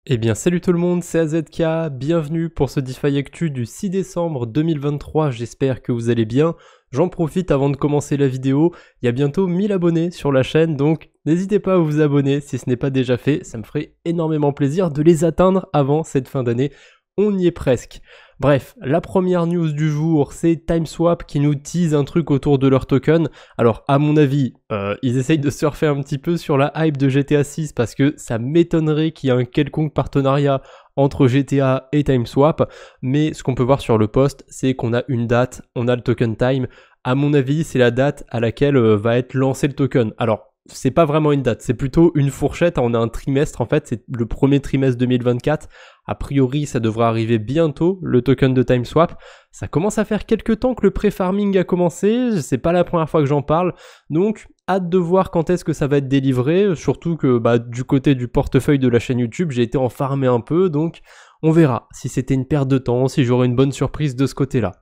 Eh bien salut tout le monde, c'est AZK, bienvenue pour ce DeFi Actu du 6 décembre 2023, j'espère que vous allez bien. J'en profite avant de commencer la vidéo, il y a bientôt 1000 abonnés sur la chaîne, donc n'hésitez pas à vous abonner si ce n'est pas déjà fait, ça me ferait énormément plaisir de les atteindre avant cette fin d'année. On y est presque. Bref, la première news du jour, c'est TimeSwap qui nous tease un truc autour de leur token. Alors, à mon avis, ils essayent de surfer un petit peu sur la hype de GTA 6 parce que ça m'étonnerait qu'il y ait un quelconque partenariat entre GTA et TimeSwap. Mais ce qu'on peut voir sur le post, c'est qu'on a une date, on a le token time. À mon avis, c'est la date à laquelle va être lancé le token. Alors, c'est pas vraiment une date, c'est plutôt une fourchette, on a un trimestre en fait, c'est le premier trimestre 2024, a priori ça devrait arriver bientôt, le token de TimeSwap, ça commence à faire quelques temps que le pré-farming a commencé, c'est pas la première fois que j'en parle, donc hâte de voir quand est-ce que ça va être délivré, surtout que du côté du portefeuille de la chaîne YouTube, j'ai été en farmer un peu, donc on verra si c'était une perte de temps, si j'aurai une bonne surprise de ce côté-là.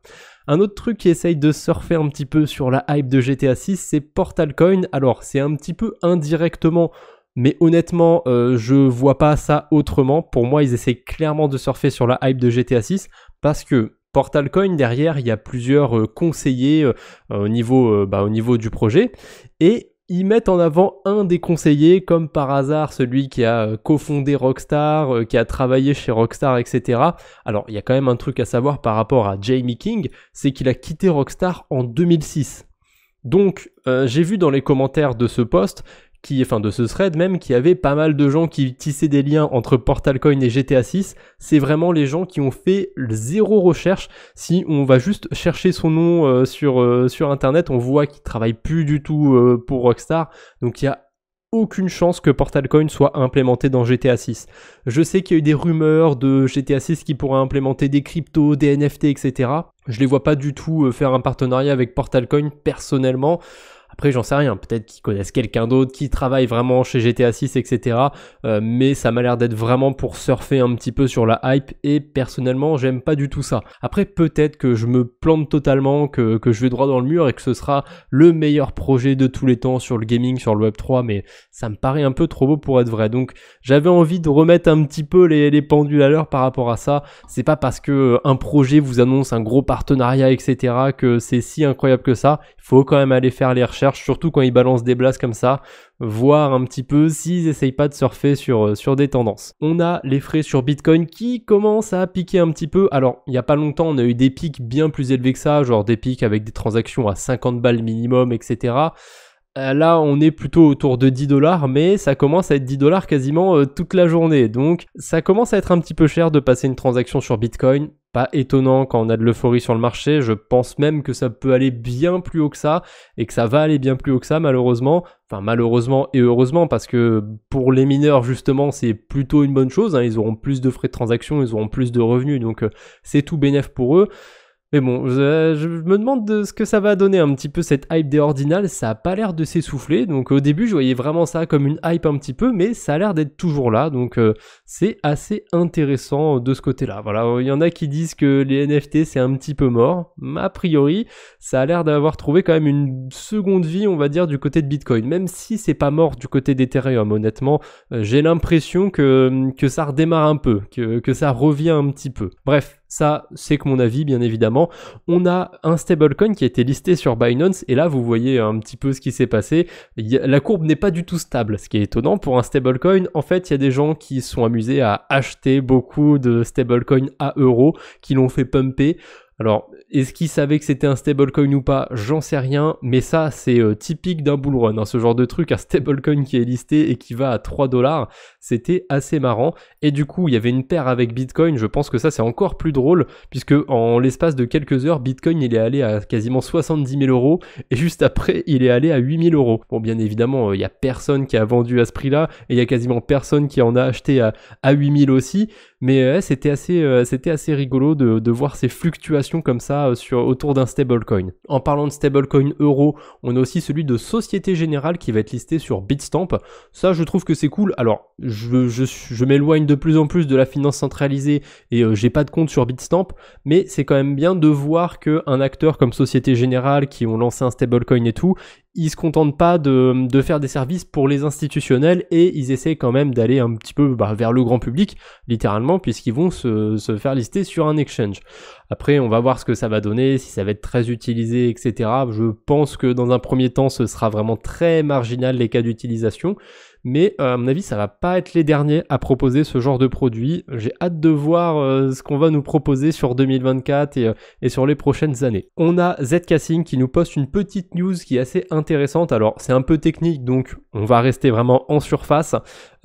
Un autre truc qui essaye de surfer un petit peu sur la hype de GTA 6, c'est Portalcoin. Alors, c'est un petit peu indirectement, mais honnêtement, je vois pas ça autrement. Pour moi, ils essayent clairement de surfer sur la hype de GTA 6 parce que Portalcoin, derrière, il y a plusieurs conseillers au niveau du projet et ils mettent en avant un des conseillers, comme par hasard celui qui a cofondé Rockstar, qui a travaillé chez Rockstar, etc. Alors, il y a quand même un truc à savoir par rapport à Jamie King, c'est qu'il a quitté Rockstar en 2006. Donc, j'ai vu dans les commentaires de ce post, de ce thread même, qu'il y avait pas mal de gens qui tissaient des liens entre Portalcoin et GTA 6. C'est vraiment les gens qui ont fait zéro recherche. Si on va juste chercher son nom sur internet, on voit qu'il travaille plus du tout pour Rockstar. Donc il y a aucune chance que Portalcoin soit implémenté dans GTA 6. Je sais qu'il y a eu des rumeurs de GTA 6 qui pourrait implémenter des cryptos, des NFT, etc. Je les vois pas du tout faire un partenariat avec Portalcoin personnellement. Après, j'en sais rien, peut-être qu'ils connaissent quelqu'un d'autre qui travaille vraiment chez GTA 6, etc. Mais ça m'a l'air d'être vraiment pour surfer un petit peu sur la hype et personnellement, j'aime pas du tout ça. Après, peut-être que je me plante totalement, que je vais droit dans le mur et que ce sera le meilleur projet de tous les temps sur le gaming, sur le Web3, mais ça me paraît un peu trop beau pour être vrai. Donc, j'avais envie de remettre un petit peu les pendules à l'heure par rapport à ça. C'est pas parce que un projet vous annonce un gros partenariat, etc. que c'est si incroyable que ça. Il faut quand même aller faire les recherches, surtout quand ils balancent des blasts comme ça, voir un petit peu s'ils essayent pas de surfer sur des tendances. On a les frais sur Bitcoin qui commencent à piquer un petit peu. Alors, il y a pas longtemps, on a eu des pics bien plus élevés que ça, genre des pics avec des transactions à 50 balles minimum, etc. Là, on est plutôt autour de 10 $, mais ça commence à être 10 $ quasiment toute la journée. Donc, ça commence à être un petit peu cher de passer une transaction sur Bitcoin. Pas étonnant quand on a de l'euphorie sur le marché. Je pense même que ça peut aller bien plus haut que ça et que ça va aller bien plus haut que ça, malheureusement. Enfin, malheureusement et heureusement, parce que pour les mineurs, justement, c'est plutôt une bonne chose. Ils auront plus de frais de transaction, ils auront plus de revenus. Donc, c'est tout bénef pour eux. Mais bon, je me demande de ce que ça va donner un petit peu cette hype des ordinals, ça a pas l'air de s'essouffler, donc au début je voyais vraiment ça comme une hype un petit peu, mais ça a l'air d'être toujours là, donc c'est assez intéressant de ce côté-là. Voilà, il y en a qui disent que les NFT c'est un petit peu mort, mais a priori ça a l'air d'avoir trouvé quand même une seconde vie, on va dire, du côté de Bitcoin, même si c'est pas mort du côté d'Ethereum, honnêtement, j'ai l'impression que ça redémarre un peu, que ça revient un petit peu. Bref, ça, c'est que mon avis, bien évidemment. On a un stablecoin qui a été listé sur Binance, et là, vous voyez un petit peu ce qui s'est passé. La courbe n'est pas du tout stable, ce qui est étonnant pour un stablecoin. En fait, il y a des gens qui se sont amusés à acheter beaucoup de stablecoins à euros, qui l'ont fait pumper. Alors, est-ce qu'ils savaient que c'était un stablecoin ou pas? J'en sais rien, mais ça, c'est typique d'un bull run, ce genre de truc, un stablecoin qui est listé et qui va à 3 $, c'était assez marrant. Et du coup, il y avait une paire avec Bitcoin, je pense que ça, c'est encore plus drôle, puisque en l'espace de quelques heures, Bitcoin, il est allé à quasiment 70 000 €, et juste après, il est allé à 8 000 €. Bon, bien évidemment, il y a personne qui a vendu à ce prix-là, et il y a quasiment personne qui en a acheté à 8 000 aussi, mais c'était assez rigolo de voir ces fluctuations comme ça autour d'un stablecoin. En parlant de stablecoin euro, on a aussi celui de Société Générale qui va être listé sur Bitstamp. Ça, je trouve que c'est cool. Alors, je m'éloigne de plus en plus de la finance centralisée et j'ai pas de compte sur Bitstamp, mais c'est quand même bien de voir qu'un acteur comme Société Générale qui ont lancé un stablecoin et tout, ils se contentent pas de faire des services pour les institutionnels et ils essaient quand même d'aller un petit peu vers le grand public, littéralement, puisqu'ils vont se faire lister sur un exchange. Après, on va voir ce que ça va donner, si ça va être très utilisé, etc. Je pense que dans un premier temps, ce sera vraiment très marginal les cas d'utilisation. Mais à mon avis, ça va pas être les derniers à proposer ce genre de produit. J'ai hâte de voir ce qu'on va nous proposer sur 2024 et sur les prochaines années. On a ZK Sync qui nous poste une petite news qui est assez intéressante. Alors, c'est un peu technique, donc on va rester vraiment en surface.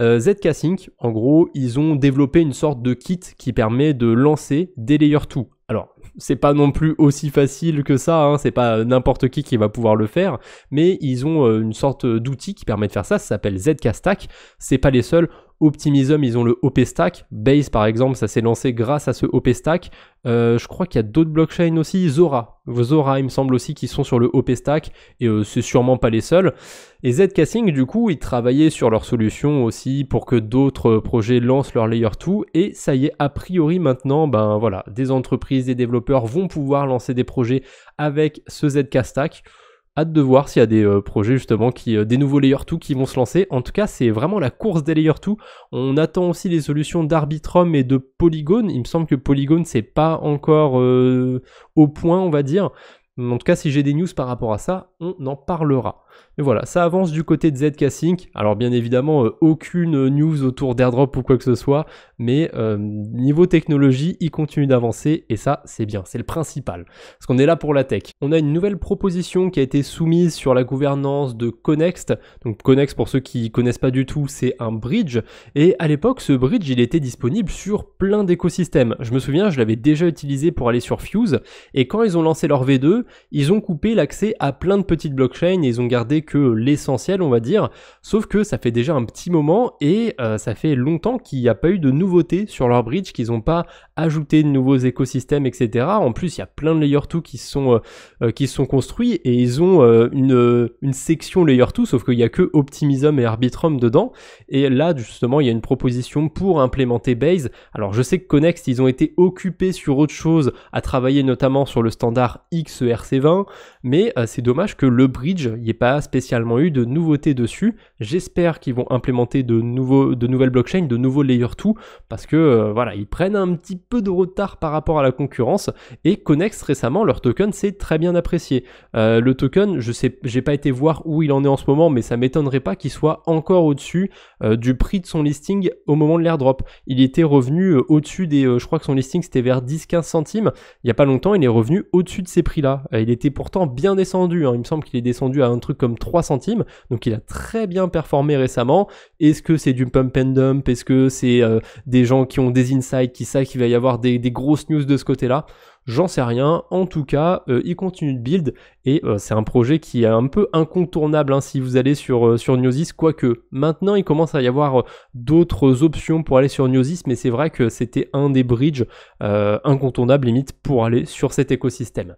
ZK Sync, en gros, ils ont développé une sorte de kit qui permet de lancer des Layer 2. Alors, c'est pas non plus aussi facile que ça, hein, c'est pas n'importe qui va pouvoir le faire, mais ils ont une sorte d'outil qui permet de faire ça s'appelle ZK Stack, c'est pas les seuls. Optimism, ils ont le OP Stack. Base, par exemple, ça s'est lancé grâce à ce OP Stack. Je crois qu'il y a d'autres blockchains aussi. Zora, il me semble aussi, qui sont sur le OP Stack. Et c'est sûrement pas les seuls. Et ZK Sync, du coup, ils travaillaient sur leur solution aussi pour que d'autres projets lancent leur Layer 2. Et ça y est, a priori, maintenant, voilà, des entreprises, des développeurs vont pouvoir lancer des projets avec ce ZK Stack. Hâte de voir s'il y a des projets justement des nouveaux Layer 2 qui vont se lancer. En tout cas, c'est vraiment la course des Layer 2. On attend aussi les solutions d'Arbitrum et de Polygon. Il me semble que Polygon, c'est pas encore au point, on va dire. En tout cas, si j'ai des news par rapport à ça, on en parlera. Mais voilà, ça avance du côté de ZK Sync. Alors bien évidemment, aucune news autour d'airdrop ou quoi que ce soit, mais niveau technologie, il continue d'avancer et ça, c'est bien, c'est le principal. Parce qu'on est là pour la tech. On a une nouvelle proposition qui a été soumise sur la gouvernance de Connext. Donc Connext, pour ceux qui connaissent pas du tout, c'est un bridge. Et à l'époque, ce bridge, il était disponible sur plein d'écosystèmes. Je me souviens, je l'avais déjà utilisé pour aller sur Fuse. Et quand ils ont lancé leur V2, ils ont coupé l'accès à plein de petites blockchains et ils ont gardé que l'essentiel, on va dire, sauf que ça fait déjà un petit moment et ça fait longtemps qu'il n'y a pas eu de nouveautés sur leur bridge, qu'ils n'ont pas ajouté de nouveaux écosystèmes, etc. En plus, il y a plein de Layer 2 qui se sont construits et ils ont une section Layer 2, sauf qu'il n'y a que Optimism et Arbitrum dedans. Et là, justement, il y a une proposition pour implémenter Base. Alors, je sais que Connext, ils ont été occupés sur autre chose, à travailler notamment sur le standard XERC20, mais c'est dommage que le bridge, il n'y ait pas spécialement eu de nouveautés dessus. J'espère qu'ils vont implémenter de nouvelles blockchains, de nouveaux Layer 2, parce que voilà, ils prennent un petit peu de retard par rapport à la concurrence. Et Connext récemment, leur token s'est très bien apprécié. Le token, je sais, j'ai pas été voir où il en est en ce moment, mais ça m'étonnerait pas qu'il soit encore au-dessus du prix de son listing au moment de l'airdrop. Il était revenu au-dessus des, je crois que son listing c'était vers 10-15 centimes. Il y a pas longtemps, il est revenu au-dessus de ces prix-là. Il était pourtant bien descendu, hein. Il me semble qu'il est descendu à un truc comme 3 centimes, donc il a très bien performé récemment. Est-ce que c'est du pump and dump? Est-ce que c'est des gens qui ont des insights, qui savent qu'il va y avoir des grosses news de ce côté-là? J'en sais rien. En tout cas, il continue de build et c'est un projet qui est un peu incontournable hein, si vous allez sur Gnosis, quoique maintenant il commence à y avoir d'autres options pour aller sur Gnosis, mais c'est vrai que c'était un des bridges incontournables limite pour aller sur cet écosystème.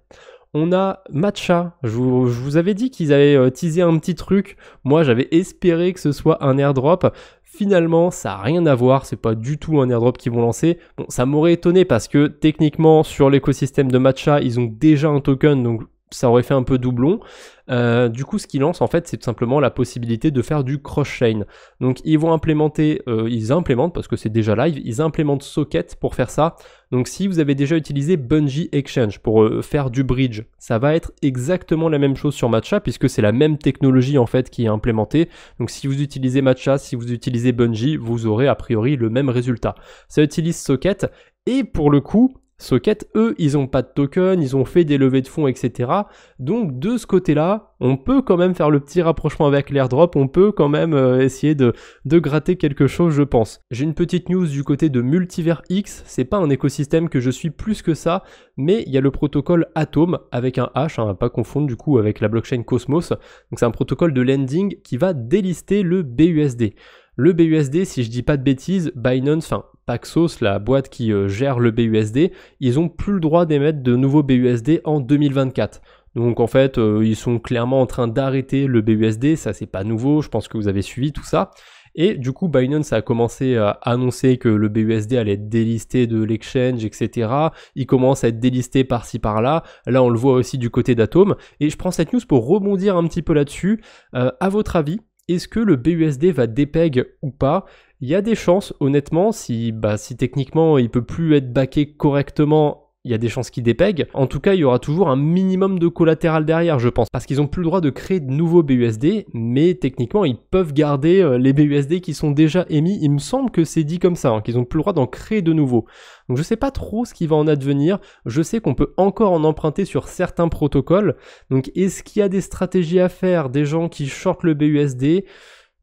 On a Matcha, je vous avais dit qu'ils avaient teasé un petit truc, moi j'avais espéré que ce soit un airdrop. Finalement, ça n'a rien à voir, c'est pas du tout un airdrop qu'ils vont lancer. Bon, ça m'aurait étonné parce que techniquement, sur l'écosystème de Matcha, ils ont déjà un token, donc ça aurait fait un peu doublon. Du coup, ce qu'ils lancent, en fait, c'est tout simplement la possibilité de faire du cross-chain. Donc, ils vont implémenter, ils implémentent, parce que c'est déjà live, ils implémentent Socket pour faire ça. Donc, si vous avez déjà utilisé Bungee Exchange pour faire du bridge, ça va être exactement la même chose sur Matcha, puisque c'est la même technologie, en fait, qui est implémentée. Donc, si vous utilisez Matcha, si vous utilisez Bungee, vous aurez a priori le même résultat. Ça utilise Socket, et pour le coup, Socket, eux, ils n'ont pas de token, ils ont fait des levées de fonds, etc. Donc de ce côté-là, on peut quand même faire le petit rapprochement avec l'airdrop, on peut quand même essayer de gratter quelque chose, je pense. J'ai une petite news du côté de Multiverse X, c'est pas un écosystème que je suis plus que ça, mais il y a le protocole Atom avec un H, hein, à pas confondre du coup avec la blockchain Cosmos. Donc c'est un protocole de lending qui va délister le BUSD. Le BUSD, si je dis pas de bêtises, Binance, enfin Paxos, la boîte qui gère le BUSD, ils ont plus le droit d'émettre de nouveaux BUSD en 2024. Donc en fait, ils sont clairement en train d'arrêter le BUSD, ça c'est pas nouveau, je pense que vous avez suivi tout ça. Et du coup, Binance a commencé à annoncer que le BUSD allait être délisté de l'exchange, etc. Il commence à être délisté par-ci par-là. Là, on le voit aussi du côté d'Atom. Et je prends cette news pour rebondir un petit peu là-dessus. À votre avis, est-ce que le BUSD va dépeg ou pas? Il y a des chances, honnêtement, si techniquement il peut plus être backé correctement, il y a des chances qu'il dépeg. En tout cas, il y aura toujours un minimum de collatéral derrière, je pense, parce qu'ils n'ont plus le droit de créer de nouveaux BUSD, mais techniquement, ils peuvent garder les BUSD qui sont déjà émis. Il me semble que c'est dit comme ça, hein, qu'ils n'ont plus le droit d'en créer de nouveaux. Donc je sais pas trop ce qui va en advenir. Je sais qu'on peut encore en emprunter sur certains protocoles. Donc est-ce qu'il y a des stratégies à faire, des gens qui shortent le BUSD?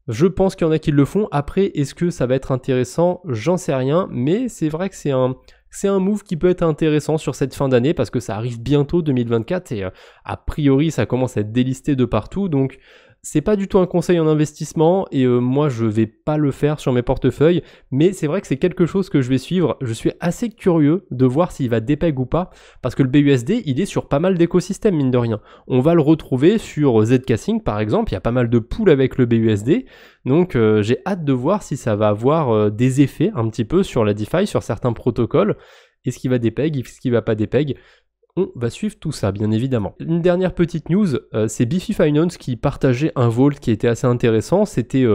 Je pense qu'il y en a qui le font. Après, est-ce que ça va être intéressant? J'en sais rien, mais c'est vrai que c'est un move qui peut être intéressant sur cette fin d'année parce que ça arrive bientôt 2024 et a priori ça commence à être délisté de partout, donc c'est pas du tout un conseil en investissement et moi je vais pas le faire sur mes portefeuilles, mais c'est vrai que c'est quelque chose que je vais suivre. Je suis assez curieux de voir s'il va dépeg ou pas, parce que le BUSD il est sur pas mal d'écosystèmes mine de rien. On va le retrouver sur Zcash par exemple, il y a pas mal de pools avec le BUSD, donc j'ai hâte de voir si ça va avoir des effets un petit peu sur la DeFi, sur certains protocoles. Est-ce qu'il va dépeg, est-ce qu'il va pas dépeg? On va suivre tout ça, bien évidemment. Une dernière petite news, c'est Bifi Finance qui partageait un vault qui était assez intéressant. C'était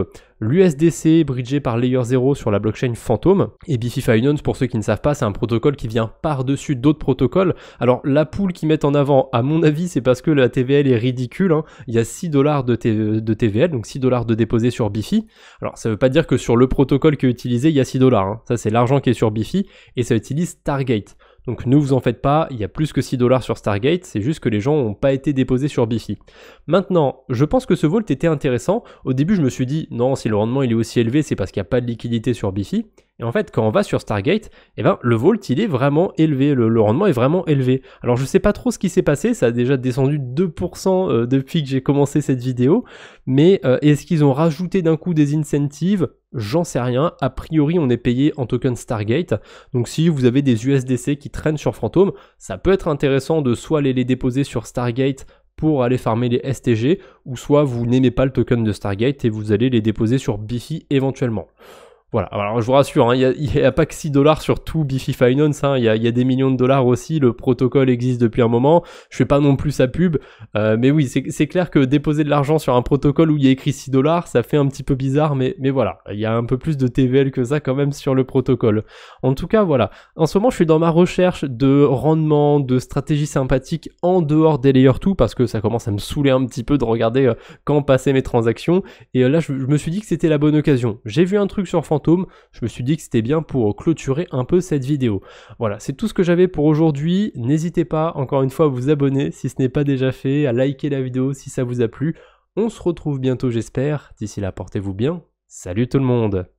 l'USDC bridgé par Layer 0 sur la blockchain Phantom. Et Bifi Finance, pour ceux qui ne savent pas, c'est un protocole qui vient par-dessus d'autres protocoles. Alors, la pool qu'ils mettent en avant, à mon avis, c'est parce que la TVL est ridicule, hein. Il y a $6 de TVL, donc $6 de déposé sur Bifi. Alors, ça veut pas dire que sur le protocole qui est utilisé, il y a $6, hein. Ça, c'est l'argent qui est sur Bifi, et ça utilise Stargate. Donc ne vous en faites pas, il y a plus que $6 sur Stargate, c'est juste que les gens n'ont pas été déposés sur Bifi. Maintenant, je pense que ce vault était intéressant. Au début, je me suis dit, non, si le rendement il est aussi élevé, c'est parce qu'il n'y a pas de liquidité sur Bifi. Et en fait, quand on va sur Stargate, eh ben, le vault, il est vraiment élevé, le rendement est vraiment élevé. Alors, je sais pas trop ce qui s'est passé, ça a déjà descendu 2% depuis que j'ai commencé cette vidéo, mais est-ce qu'ils ont rajouté d'un coup des incentives? J'en sais rien. A priori, on est payé en token Stargate. Donc, si vous avez des USDC qui traînent sur Phantom, ça peut être intéressant de soit aller les déposer sur Stargate pour aller farmer les STG, ou soit vous n'aimez pas le token de Stargate et vous allez les déposer sur Bifi éventuellement. Voilà, alors je vous rassure, hein, il n'y a pas que $6 sur tout Bifi Finance, hein, il y a des millions de dollars aussi, le protocole existe depuis un moment, je fais pas non plus sa pub, mais oui, c'est clair que déposer de l'argent sur un protocole où il y a écrit $6, ça fait un petit peu bizarre, mais voilà, il y a un peu plus de TVL que ça quand même sur le protocole. En tout cas, voilà, en ce moment je suis dans ma recherche de rendement, de stratégie sympathique en dehors des Layer 2, parce que ça commence à me saouler un petit peu de regarder quand passer mes transactions, et là je me suis dit que c'était la bonne occasion. J'ai vu un truc sur Phantom, je me suis dit que c'était bien pour clôturer un peu cette vidéo. Voilà, c'est tout ce que j'avais pour aujourd'hui. N'hésitez pas, encore une fois, à vous abonner si ce n'est pas déjà fait, à liker la vidéo si ça vous a plu. On se retrouve bientôt, j'espère. D'ici là, portez-vous bien. Salut tout le monde!